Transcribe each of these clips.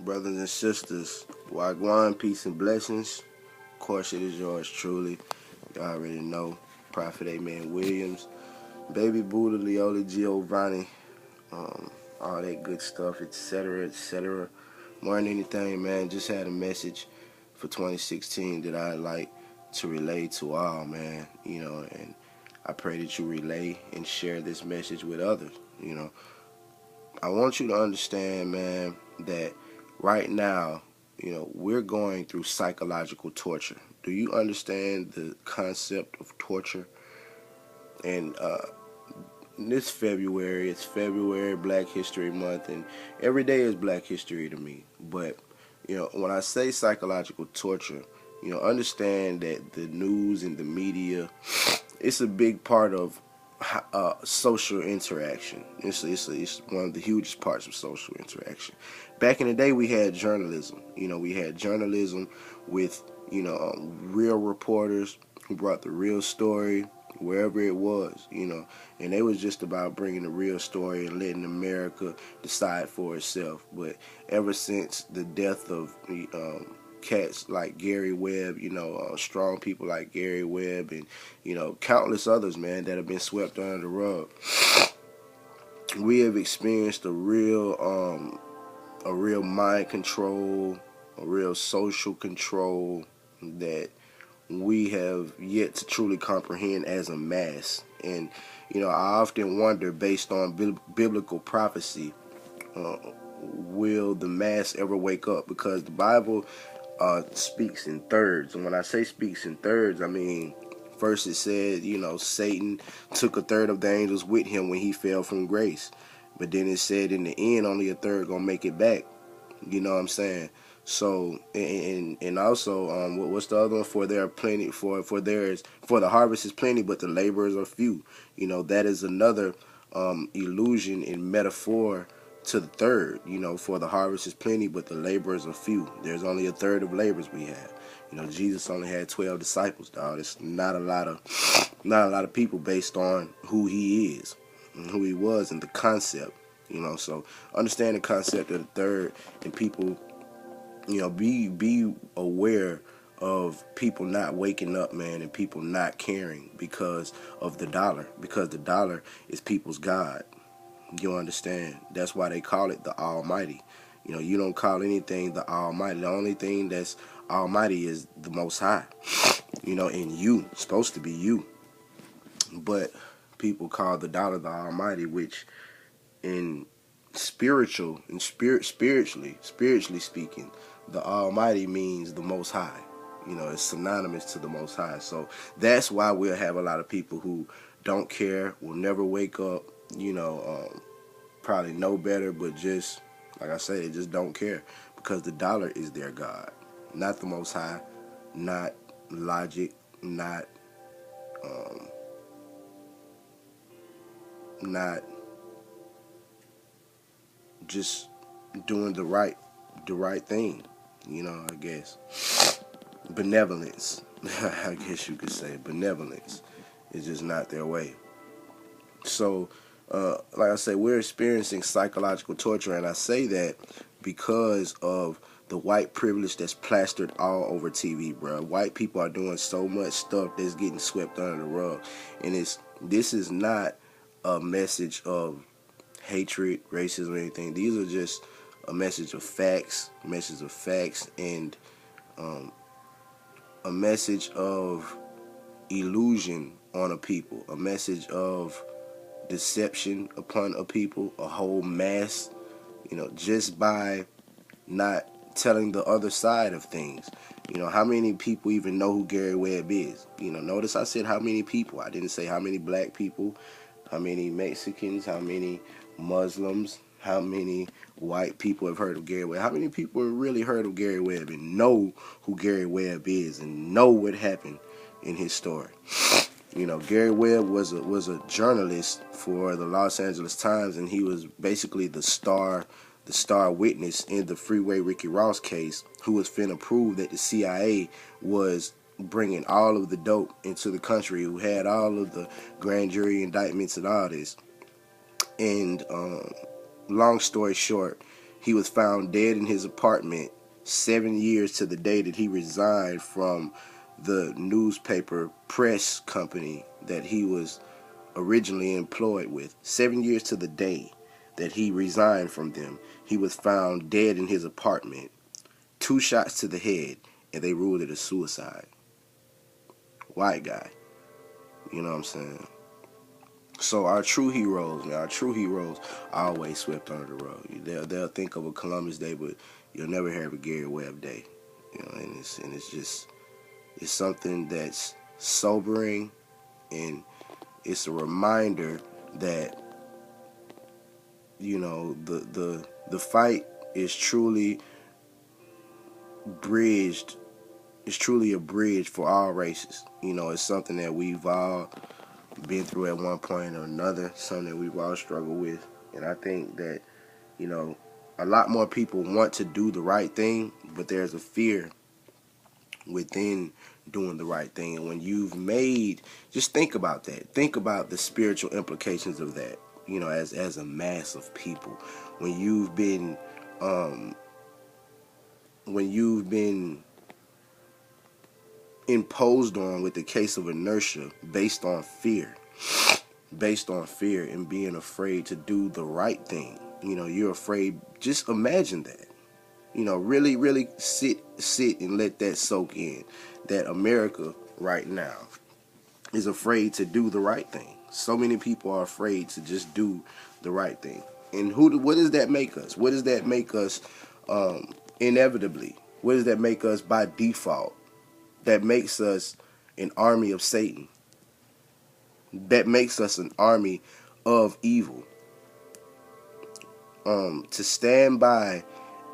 brothers and sisters. Wagwan, peace and blessings. Of course, it is yours truly. You already know. Prophet Amen Williams. Baby Buddha, Leola Giovanni. All that good stuff, etc., etc. More than anything, man, just had a message for 2016 that I'd like to relay to all, man. And I pray that you relay and share this message with others. I want you to understand, man, that right now, we're going through psychological torture. Do you understand the concept of torture? And this February, it's February, Black History Month, and every day is Black History to me. But, when I say psychological torture, understand that the news and the media, it's a big part of social interaction. It's one of the hugest parts of social interaction. Back in the day, we had journalism. We had journalism with, real reporters who brought the real story wherever it was, and it was just about bringing the real story and letting America decide for itself. But ever since the death of cats like Gary Webb, strong people like Gary Webb, and countless others, man, that have been swept under the rug, we have experienced a real mind control, a real social control that we have yet to truly comprehend as a mass. And I often wonder, based on biblical prophecy, will the mass ever wake up? Because the Bible speaks in thirds, and when I say speaks in thirds, I mean, first it said, Satan took a third of the angels with him when he fell from grace, but then it said in the end only a third gonna make it back. You know what I'm saying? So and also what's the other one? For there are plenty, for the harvest is plenty, but the laborers are few. That is another illusion and metaphor to the third. For the harvest is plenty, but the laborers are few. There's only a third of laborers we have. Jesus only had 12 disciples, dog. It's not a lot of people based on who he is and who he was and the concept. So understand the concept of the third, and people, be aware of people not waking up, man, and people not caring because of the dollar, because the dollar is people's God. You understand? That's why they call it the Almighty. You don't call anything the Almighty. The only thing that's Almighty is the Most High. And you, supposed to be you. But people call the dollar the Almighty, which spiritually speaking, the Almighty means the Most High. It's synonymous to the Most High. So that's why we'll have a lot of people who don't care, will never wake up, probably know better, but just, like I say, they just don't care, because the dollar is their God, not the Most High, not logic, not just doing the right thing, I guess. Benevolence, I guess you could say. Benevolence is just not their way. So, like I say, we're experiencing psychological torture, and I say that because of the white privilege that's plastered all over TV, bro. White people are doing so much stuff that's getting swept under the rug, and this is not a message of hatred, racism, or anything. These are just a message of facts, and a message of illusion on a people, a message of deception upon a people, a whole mass, just by not telling the other side of things. How many people even know who Gary Webb is? Notice I said how many people. I didn't say how many black people, how many Mexicans, how many Muslims, how many white people have heard of Gary Webb. How many people have really heard of Gary Webb and know who Gary Webb is and know what happened in his story? Gary Webb was a journalist for the Los Angeles Times, and he was basically the star witness in the Freeway Ricky Ross case, who was finna prove that the CIA was bringing all of the dope into the country, who had all of the grand jury indictments and all this. And long story short, He was found dead in his apartment 7 years to the day that he resigned from the newspaper press company that he was originally employed with. 7 years to the day that he resigned from them. He was found dead in his apartment, 2 shots to the head, and they ruled it a suicide. White guy. You know what I'm saying? So our true heroes, man, our true heroes are always swept under the rug. They'll think of a Columbus Day, but you'll never hear of a Gary Webb Day. You know, and it's something that's sobering, and it's a reminder that, you know, the fight is truly bridged. It's truly a bridge for all races. You know, it's something that we've all been through at one point or another, something that we've all struggled with. And I think that, you know, a lot more people want to do the right thing, but there's a fear within doing the right thing. And when you've made, just think about that. Think about the spiritual implications of that, you know, as a mass of people. When you've been imposed on with the case of inertia based on fear and being afraid to do the right thing. You know, you're afraid. Just imagine that. You know, really sit and let that soak in, that America right now is afraid to do the right thing. So many people are afraid to just do the right thing. And what does that make us? What does that make us inevitably? What does that make us by default? That makes us an army of Satan. That makes us an army of evil. To stand by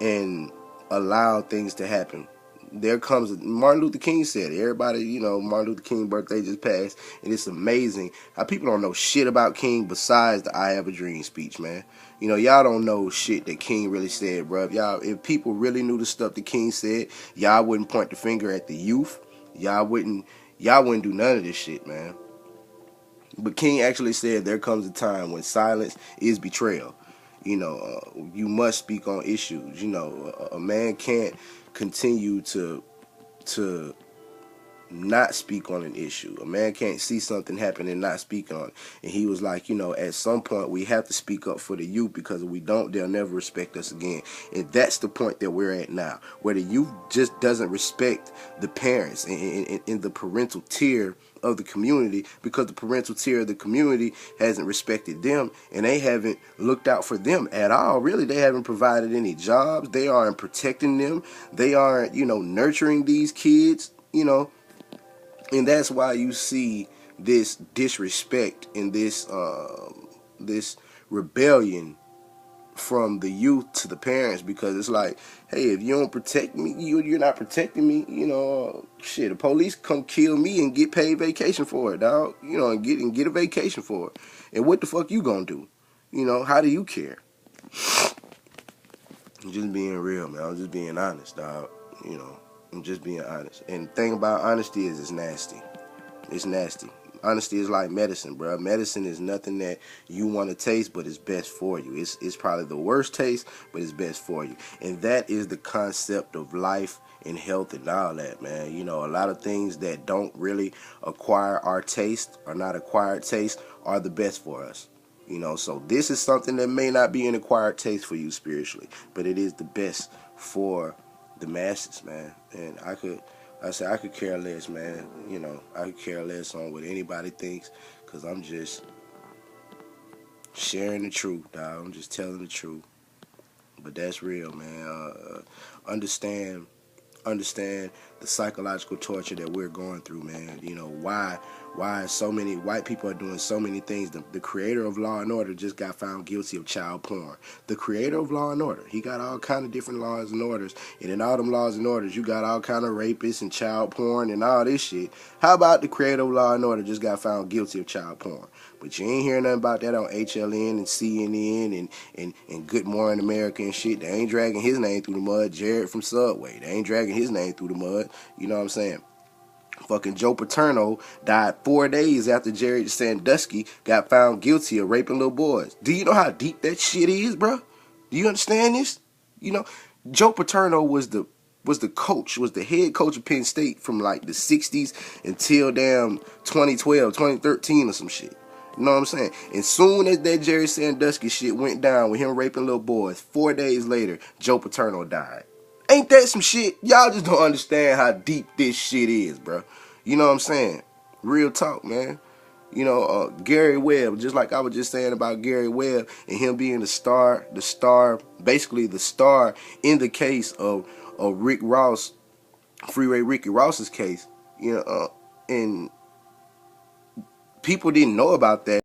and allow things to happen. There comes, Martin Luther King said it. Everybody, you know, Martin Luther King's birthday just passed, and it's amazing how people don't know shit about King besides the I Have a Dream speech, man. You know, y'all don't know shit that King really said, bruh. Y'all, if people really knew the stuff that King said, y'all wouldn't point the finger at the youth. Y'all wouldn't do none of this shit, man. But King actually said there comes a time when silence is betrayal. You know, you must speak on issues. You know, a man can't continue to not speak on an issue. A man can't see something happen and not speak on it. And he was like, you know, at some point we have to speak up for the youth, because if we don't, they'll never respect us again. And that's the point that we're at now, where the youth just doesn't respect the parents and the parental tier of the community, because the parental tier of the community hasn't respected them, and they haven't looked out for them at all. Really, they haven't provided any jobs. They aren't protecting them. They aren't, you know, nurturing these kids, you know. And that's why you see this disrespect and this rebellion from the youth to the parents, because it's like, hey, if you don't protect me, you're not protecting me. You know, shit, the police come kill me and get paid vacation for it, dog. You know, and get a vacation for it. And what the fuck you gonna do? You know, how do you care? I'm just being real, man. I'm just being honest, dog. You know, I'm just being honest. And the thing about honesty is it's nasty. It's nasty. Honesty is like medicine, bro. Medicine is nothing that you want to taste, but it's best for you. It's probably the worst taste, but it's best for you. And that is the concept of life and health and all that, man. You know, a lot of things that don't really acquire our taste, or not acquired taste, are the best for us. You know, so this is something that may not be an acquired taste for you spiritually, but it is the best for the masses, man. And I could care less, man. You know, I could care less on what anybody thinks, because I'm just sharing the truth, dog. I'm just telling the truth. But that's real, man. Understand the psychological torture that we're going through, man. You know, why so many white people are doing so many things. The creator of Law and Order just got found guilty of child porn. The creator of Law and Order, he got all kind of different laws and orders, and in all them laws and orders, you got all kind of rapists and child porn and all this shit. How about the creator of Law and Order just got found guilty of child porn? But you ain't hearing nothing about that on HLN and CNN and Good Morning America and shit. They ain't dragging his name through the mud. Jared from Subway, they ain't dragging his name through the mud. You know what I'm saying? Fucking Joe Paterno died 4 days after Jared Sandusky got found guilty of raping little boys. Do you know how deep that shit is, bro? Do you understand this? You know, Joe Paterno was the coach, was the head coach of Penn State from like the 60s until damn 2012, 2013 or some shit. You know what I'm saying? And soon as that Jerry Sandusky shit went down with him raping little boys, 4 days later, Joe Paterno died. Ain't that some shit? Y'all just don't understand how deep this shit is, bro. You know what I'm saying? Real talk, man. You know, Gary Webb, just like I was just saying about Gary Webb and him being basically the star in the case of Rick Ross, Freeway Ricky Ross's case. You know, and people didn't know about that.